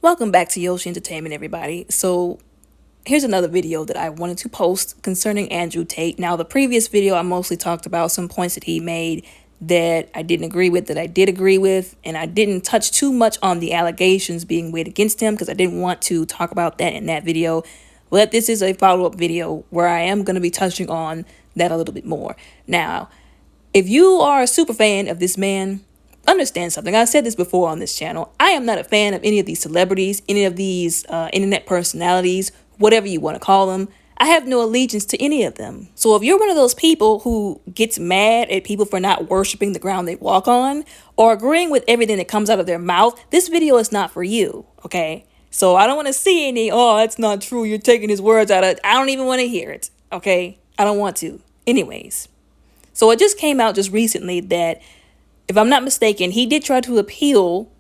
Welcome back to Yoshi Entertainment, everybody. So here's another video that I wanted to post concerning Andrew Tate. Now, the previous video, I mostly talked about some points that he made that I didn't agree with, that I did agree with, and I didn't touch too much on the allegations being made against him because I didn't want to talk about that in that video. But this is a follow-up video where I am going to be touching on that a little bit more. Now, if you are a super fan of this man, understand something. I've said this before on this channel. I am not a fan of any of these celebrities, any of these internet personalities, whatever you want to call them. I have no allegiance to any of them. So if you're one of those people who gets mad at people for not worshiping the ground they walk on or agreeing with everything that comes out of their mouth, this video is not for you, okay? So I don't want to see any, oh, that's not true, you're taking his words out of it. I don't even want to hear it, okay? I don't want to. Anyways. So it just came out just recently that, if I'm not mistaken, he did try to appeal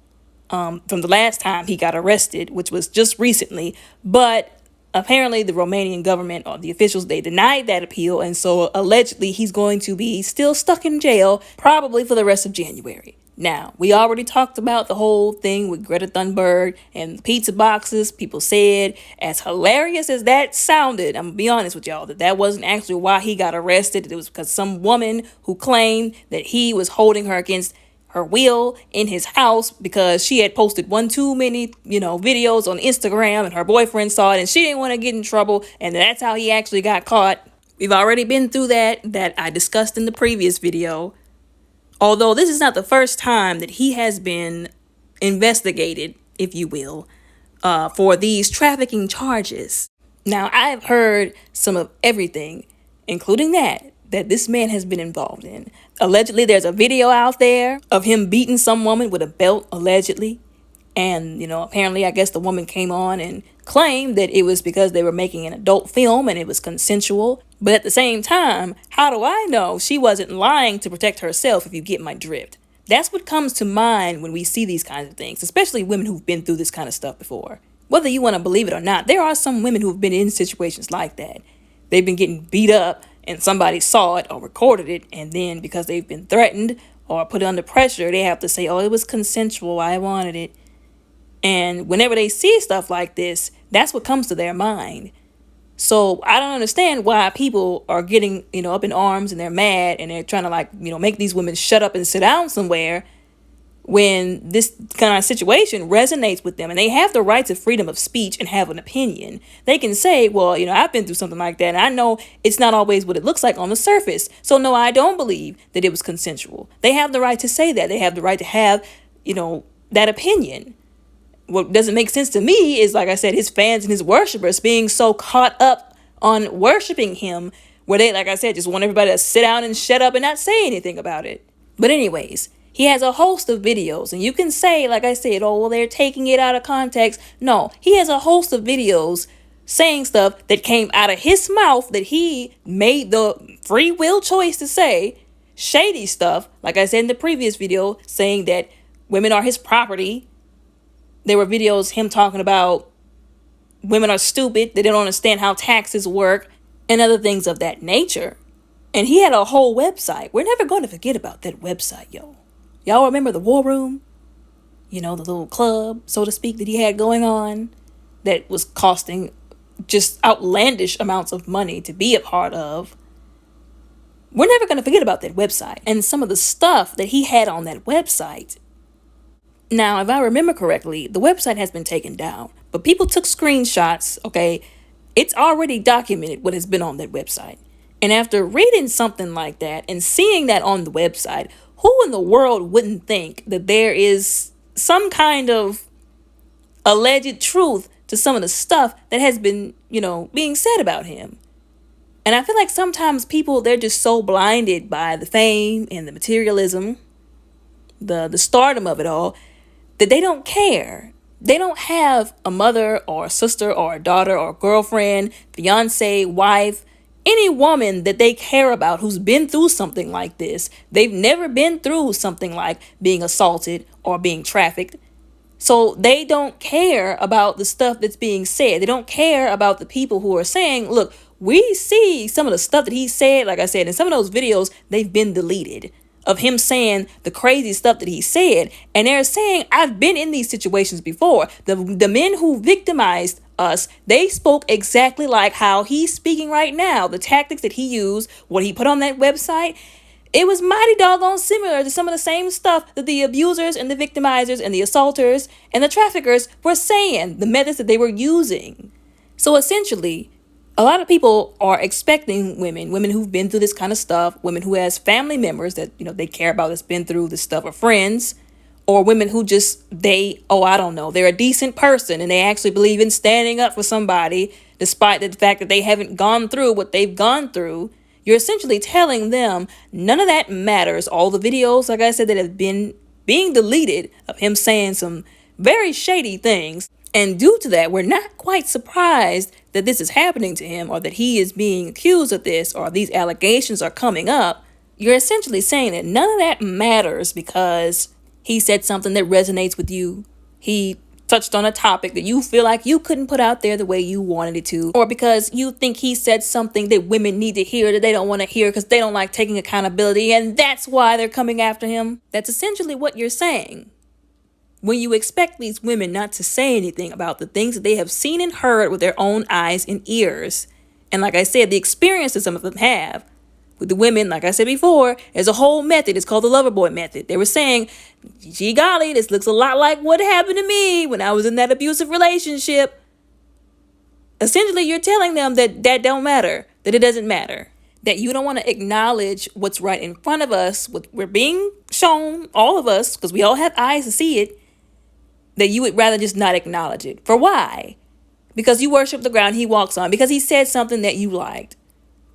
from the last time he got arrested, which was just recently. But apparently the Romanian government or the officials, they denied that appeal. And so allegedly he's going to be still stuck in jail, probably for the rest of January. Now, we already talked about the whole thing with Greta Thunberg and the pizza boxes. People said, as hilarious as that sounded, I'm gonna be honest with y'all, that wasn't actually why he got arrested. It was because some woman who claimed that he was holding her against her will in his house because she had posted one too many, videos on Instagram, and her boyfriend saw it and she didn't want to get in trouble. And that's how he actually got caught. We've already been through that I discussed in the previous video. Although this is not the first time that he has been investigated, if you will, for these trafficking charges. Now, I've heard some of everything, including that this man has been involved in. Allegedly, there's a video out there of him beating some woman with a belt, allegedly. And, apparently, I guess the woman came on and claimed that it was because they were making an adult film and it was consensual. But at the same time, how do I know she wasn't lying to protect herself, if you get my drift? That's what comes to mind when we see these kinds of things, especially women who've been through this kind of stuff before. Whether you want to believe it or not, there are some women who've been in situations like that. They've been getting beat up and somebody saw it or recorded it, and then because they've been threatened or put under pressure, they have to say, oh, it was consensual, I wanted it. And whenever they see stuff like this, that's what comes to their mind. So I don't understand why people are getting, up in arms and they're mad and they're trying to make these women shut up and sit down somewhere when this kind of situation resonates with them, and they have the right to freedom of speech and have an opinion. They can say, well, I've been through something like that and I know it's not always what it looks like on the surface. So no, I don't believe that it was consensual. They have the right to say that. They have the right to have, that opinion. What doesn't make sense to me is, like I said, his fans and his worshipers being so caught up on worshiping him where they, like I said, just want everybody to sit down and shut up and not say anything about it. But anyways, he has a host of videos, and you can say, like I said, oh, well, they're taking it out of context. No, he has a host of videos saying stuff that came out of his mouth that he made the free will choice to say. Shady stuff, like I said in the previous video, saying that women are his property. There were videos him talking about women are stupid, they don't understand how taxes work, and other things of that nature. And he had a whole website. We're never going to forget about that website, yo. Y'all remember the War Room? The little club, so to speak, that he had going on that was costing just outlandish amounts of money to be a part of. We're never going to forget about that website and some of the stuff that he had on that website. Now, if I remember correctly, the website has been taken down, but people took screenshots, okay? It's already documented what has been on that website. And after reading something like that and seeing that on the website, who in the world wouldn't think that there is some kind of alleged truth to some of the stuff that has been, being said about him? And I feel like sometimes people, they're just so blinded by the fame and the materialism, the stardom of it all, that they don't care. They don't have a mother or a sister or a daughter or a girlfriend, fiance, wife, any woman that they care about who's been through something like this. They've never been through something like being assaulted or being trafficked. So they don't care about the stuff that's being said. They don't care about the people who are saying, look, we see some of the stuff that he said, like I said, in some of those videos, they've been deleted. of him saying the crazy stuff that he said. And they're saying, I've been in these situations before. The men who victimized us, they spoke exactly like how he's speaking right now. The tactics that he used, what he put on that website, it was mighty doggone similar to some of the same stuff that the abusers and the victimizers and the assaulters and the traffickers were saying, the methods that they were using. So essentially, a lot of people are expecting women who've been through this kind of stuff, women who has family members that, they care about that's been through this stuff, or friends, or women who just, they're a decent person and they actually believe in standing up for somebody despite the fact that they haven't gone through what they've gone through. You're essentially telling them none of that matters. All the videos, like I said, that have been being deleted of him saying some very shady things. And due to that, we're not quite surprised that this is happening to him, or that he is being accused of this, or these allegations are coming up. You're essentially saying that none of that matters because he said something that resonates with you. He touched on a topic that you feel like you couldn't put out there the way you wanted it to, or because you think he said something that women need to hear that they don't want to hear because they don't like taking accountability, and that's why they're coming after him. That's essentially what you're saying. When you expect these women not to say anything about the things that they have seen and heard with their own eyes and ears. And like I said, the experiences some of them have. With the women, like I said before, there's a whole method. It's called the lover boy method. They were saying, gee golly, this looks a lot like what happened to me when I was in that abusive relationship. Essentially, you're telling them that that don't matter, that it doesn't matter, that you don't want to acknowledge what's right in front of us, what we're being shown, all of us, because we all have eyes to see it, that you would rather just not acknowledge it. For why? Because you worship the ground he walks on, because he said something that you liked,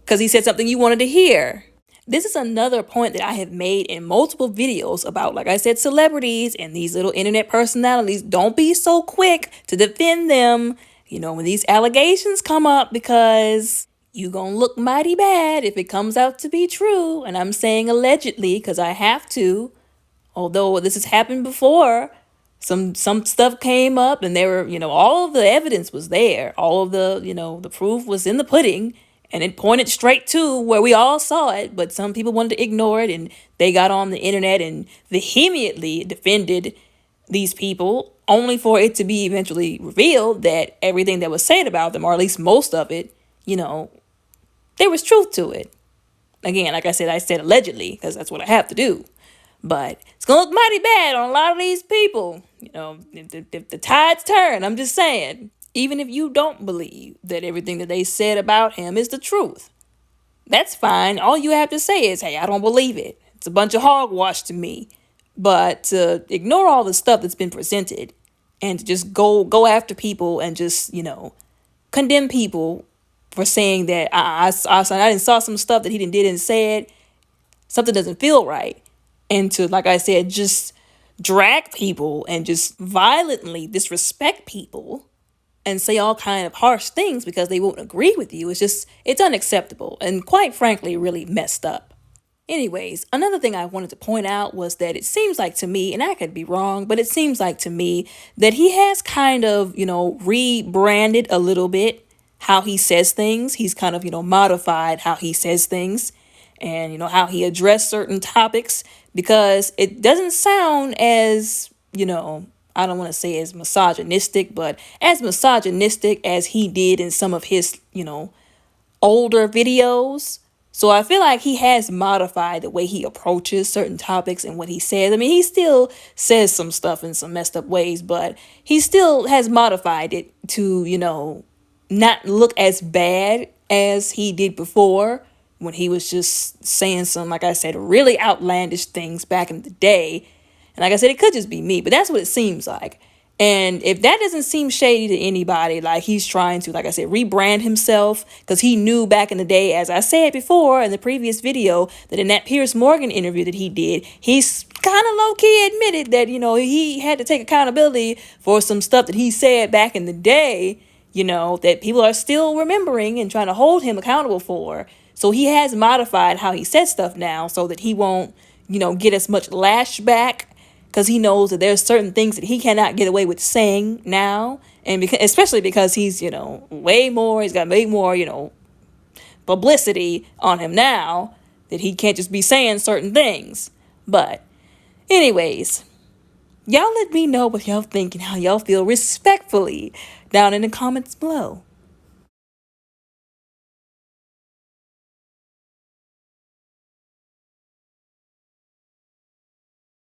because he said something you wanted to hear. This is another point that I have made in multiple videos about, like I said, celebrities and these little internet personalities. Don't be so quick to defend them, when these allegations come up, because you gonna look mighty bad if it comes out to be true. And I'm saying allegedly because I have to, although this has happened before. Some stuff came up and there were, all of the evidence was there. All of the, the proof was in the pudding, and it pointed straight to where we all saw it. But some people wanted to ignore it, and they got on the internet and vehemently defended these people, only for it to be eventually revealed that everything that was said about them, or at least most of it, there was truth to it. Again, like I said allegedly, because that's what I have to do. But it's going to look mighty bad on a lot of these people. If the tides turn, I'm just saying, even if you don't believe that everything that they said about him is the truth, that's fine. All you have to say is, hey, I don't believe it. It's a bunch of hogwash to me. But to ignore all the stuff that's been presented and to just go after people and just, condemn people for saying that I didn't saw some stuff that he did and said, something doesn't feel right. And to, like I said, just drag people and just violently disrespect people and say all kind of harsh things because they won't agree with you. It's unacceptable and quite frankly, really messed up. Anyways, another thing I wanted to point out was that it seems like to me, and I could be wrong, but it seems like to me that he has kind of, rebranded a little bit how he says things. He's kind of, modified how he says things and, how he addressed certain topics, because it doesn't sound as, I don't want to say as misogynistic, but as misogynistic as he did in some of his, older videos. So I feel like he has modified the way he approaches certain topics and what he says. I mean, he still says some stuff in some messed up ways, but he still has modified it to, not look as bad as he did before, when he was just saying some, like I said, really outlandish things back in the day. And like I said, it could just be me, but that's what it seems like. And if that doesn't seem shady to anybody, like he's trying to, like I said, rebrand himself, because he knew back in the day, as I said before in the previous video, that in that Piers Morgan interview that he did, he's kind of low-key admitted that, he had to take accountability for some stuff that he said back in the day, that people are still remembering and trying to hold him accountable for. So he has modified how he says stuff now so that he won't, get as much lashback, because he knows that there's certain things that he cannot get away with saying now. And especially because he's, he's got way more, publicity on him now, that he can't just be saying certain things. But anyways, y'all let me know what y'all think and how y'all feel respectfully down in the comments below.